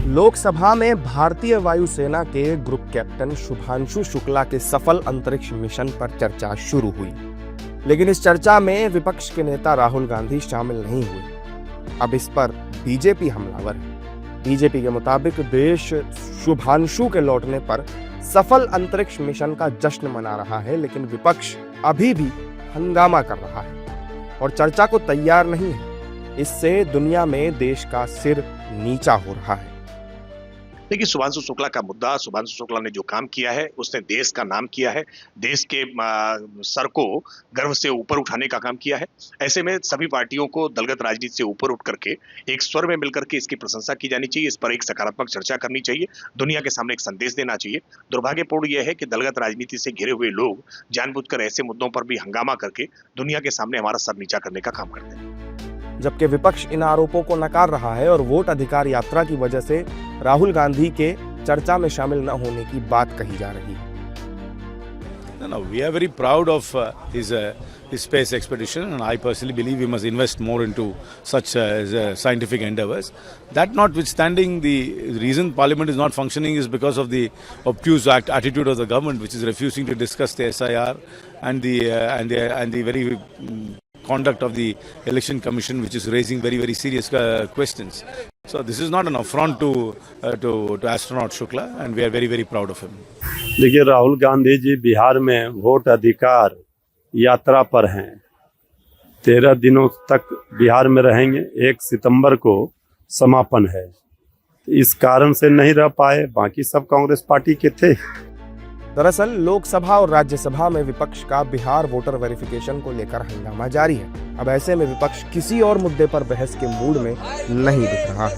लोकसभा में भारतीय वायुसेना के ग्रुप कैप्टन शुभांशु शुक्ला के सफल अंतरिक्ष मिशन पर चर्चा शुरू हुई, लेकिन इस चर्चा में विपक्ष के नेता राहुल गांधी शामिल नहीं हुए। अब इस पर बीजेपी हमलावर है। बीजेपी के मुताबिक देश शुभांशु के लौटने पर सफल अंतरिक्ष मिशन का जश्न मना रहा है, लेकिन विपक्ष अभी भी हंगामा कर रहा है और चर्चा को तैयार नहीं है। इससे दुनिया में देश का सिर नीचा हो रहा है। देखिए, शुभांशु शुक्ला का मुद्दा, शुभांशु शुक्ला ने जो काम किया है उसने देश का नाम किया है, देश के सर को गर्व से ऊपर उठाने का काम किया है। ऐसे में सभी पार्टियों को दलगत राजनीति से ऊपर उठ करके एक स्वर में मिलकर के इसकी प्रशंसा की जानी चाहिए, इस पर एक सकारात्मक चर्चा करनी चाहिए, दुनिया के सामने एक संदेश देना चाहिए। दुर्भाग्यपूर्ण यह है कि दलगत राजनीति से घिरे हुए लोग जानबूझकर ऐसे मुद्दों पर भी हंगामा करके दुनिया के सामने हमारा सर नीचा करने का काम करते हैं। जबकि विपक्ष इन आरोपों को नकार रहा है और वोट अधिकार यात्रा की वजह से राहुल गांधी के चर्चा में शामिल न होने की बात कही जा रही है। No, we are very proud of his space expedition, and I personally believe we must invest more into such scientific endeavors. That notwithstanding, the reason Parliament is not functioning is because of the obtuse attitude of the government, which is refusing to discuss the SIR and the very conduct of the Election Commission, which is raising very, very serious questions. So this is not an affront to astronaut Shukla, and we are very, very proud of him. देखिए, राहुल गांधी जी बिहार में vote अधिकार यात्रा पर हैं। 13 दिनों तक बिहार में रहेंगे। 1 सितंबर को समापन है। इस कारण से नहीं रह पाए, बाकी सब कांग्रेस पार्टी के थे। दरअसल लोकसभा और राज्यसभा में विपक्ष का बिहार वोटर वेरिफिकेशन को लेकर हंगामा जारी है। अब ऐसे में विपक्ष किसी और मुद्दे पर बहस के मूड में नहीं दिख रहा है।